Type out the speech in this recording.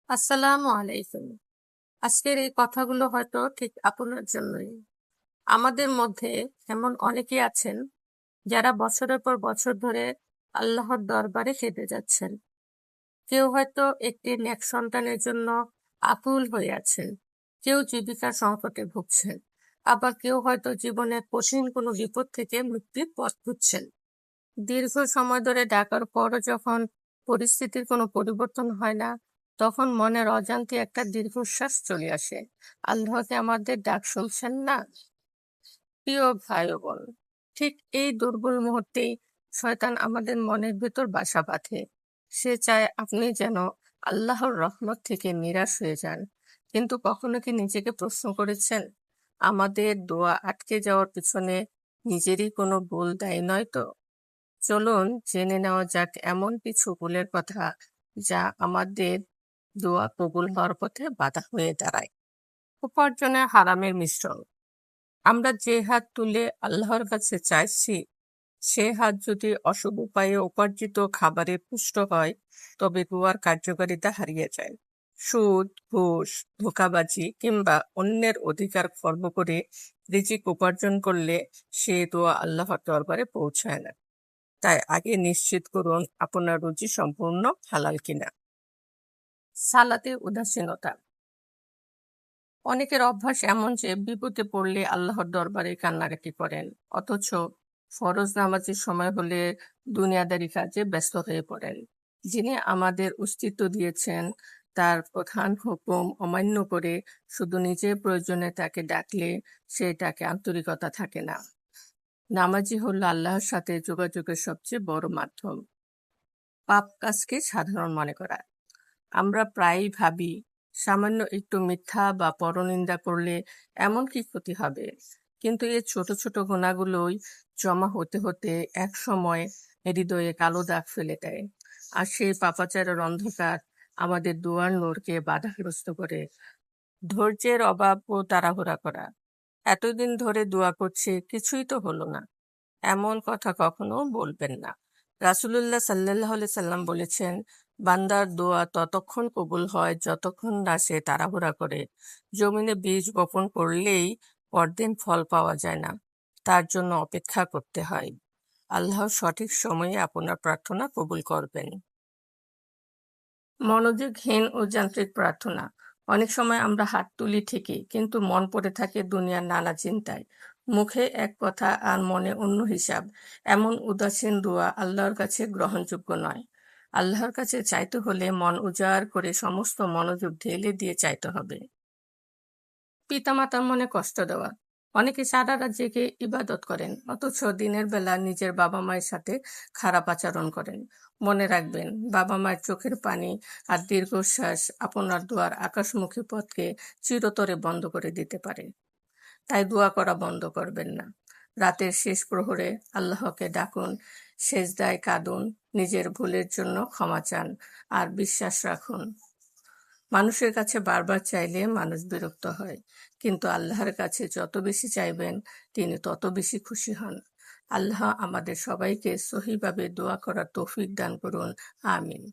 আসসালামু আলাইকুম। আজকের এই কথাগুলো হয়তো ঠিক আপনার জন্যই। আমাদের মধ্যে এমন অনেকেই আছেন যারা বছরের পর বছর ধরে আল্লাহর দরবারে কেঁদে যাচ্ছেন। কেউ হয়তো একটি নেক সন্তানের জন্য আকুল হয়ে আছেন, কেউ জীবিকা সংকটে ভুগছেন, আবার কেউ হয়তো জীবনের কঠিন কোনো বিপদ থেকে মুক্তির পথ খুঁজছেন। দীর্ঘ সময় ধরে ডাকার পরও যখন পরিস্থিতির কোনো পরিবর্তন হয় না, তখন মনের অজান্তে একটা দীর্ঘশ্বাস চলে আসে। আল্লাহকে আমাদের ডাক শুনছেন না? প্রিয় ভাই ও বোন, ঠিক এই দুর্বল মুহূর্তেই শয়তান আমাদের মনের ভেতর বাসা বাঁধে। সে চায় আপনি যেন আল্লাহর রহমত থেকে নিরাশ হয়ে যান। কিন্তু কখনো কি নিজেকে প্রশ্ন করেছেন, আমাদের দোয়া আটকে যাওয়ার পিছনে নিজেরই কোনো ভুল দায়ী নয় তো? চলুন জেনে নেওয়া যাক এমন কিছু ভুলের কথা যা আমাদের দোয়া কবুল হওয়ার পথে বাধা হয়ে দাঁড়ায়। উপার্জনে হারামের মিশ্রণ। আমরা যে হাত তুলে আল্লাহর কাছে চাইছি, সে হাত যদি অশুভ উপায়ে উপার্জিত খাবারে পুষ্ট হয়, তবে দোয়ার কার্যকারিতা হারিয়ে যায়। সুদ, ঘুষ, ধোঁকাবাজি কিংবা অন্যের অধিকার খর্ব করে রিজিক উপার্জন করলে সে দোয়া আল্লাহর দরবারে পৌঁছায় না। তাই আগে নিশ্চিত করুন আপনার রুচি সম্পূর্ণ হালাল কিনা। সালাতে উদাসীনতা। অনেকের অভ্যাস এমন যে বিপদে পড়লে আল্লাহর দরবারে কান্নাকাটি করেন, অথচ ফরজ নামাজের সময় হলে দুনিয়াদারি কাজে ব্যস্ত হয়ে পড়েন। যিনি আমাদের অস্তিত্ব দিয়েছেন, তার প্রধান হুকুম অমান্য করে শুধু নিজের প্রয়োজনে তাকে ডাকলে সেটাকে আন্তরিকতা থাকে না। নামাজি হলো আল্লাহর সাথে যোগাযোগের সবচেয়ে বড় মাধ্যম। পাপ কাজকে সাধারণ মনে করা। আমরা প্রায়ই ভাবি, সামান্য একটু মিথ্যা বা পরনিন্দা করলে এমন কি ক্ষতি হবে, কিন্তু এই ছোট ছোট গুণাগুলোই জমা হতে হতে এক সময় হৃদয়ে কালো দাগ ফেলে দেয়। আর সেই পাপাচারের অন্ধকার আমাদের দুয়ার নূরকে বাধাগ্রস্ত করে। ধৈর্যের অভাব ও তাড়াহুড়া করা। এতদিন ধরে দোয়া করছে, কিছুই তো হলো না, এমন কথা কখনো বলবেন না। রাসূলুল্লাহ সাল্লাল্লাহু আলাইহি সাল্লাম বলেছেন, বান্দার দোয়া ততক্ষণ কবুল হয় যতক্ষণ না সে তাড়াহুড়া করে। জমিনে বীজ বপন করলেই পরদিন ফল পাওয়া যায় না, তার জন্য অপেক্ষা করতে হয়। আল্লাহ সঠিক সময়ে আপনার প্রার্থনা কবুল করবেন। মনোযোগহীন ও যান্ত্রিক প্রার্থনা। অনেক সময় আমরা হাত তুলি ঠিকই, কিন্তু মন পড়ে থাকে দুনিয়ার নানা চিন্তায়। মুখে এক কথা আর মনে অন্য হিসাব। এমন উদাসীন দোয়া আল্লাহর কাছে গ্রহণযোগ্য নয়। আল্লাহর কাছে চাইতে হলে মন উজাড় করে সমস্ত মনোযোগ ঢেলে দিয়ে চাইতে হবে। পিতামাতার মনে কষ্ট দেওয়া। অনেকে সারা রাত জেগে ইবাদত করেন, অথচ দিনের বেলা নিজের বাবা মায়ের সাথে খারাপ আচরণ করেন। মনে রাখবেন, বাবা মায়ের চোখের পানি আর দীর্ঘশ্বাস আপনার দোয়ার আকাশমুখী পথকে চিরতরে বন্ধ করে দিতে পারে। তাই দোয়া করা বন্ধ করবেন না। রাতের শেষ প্রহরে আল্লাহকে ডাকুন, সেজদায় কাঁদুন, নিজের ভুলের জন্য ক্ষমা চান আর বিশ্বাস রাখুন। মানুষের কাছে বারবার চাইলে মানুষ বিরক্ত হয়, কিন্তু আল্লাহর কাছে যত বেশি চাইবেন তিনি তত বেশি খুশি হন। আল্লাহ আমাদের সবাইকে সহিভাবে দোয়া করার তৌফিক দান করুন। আমিন।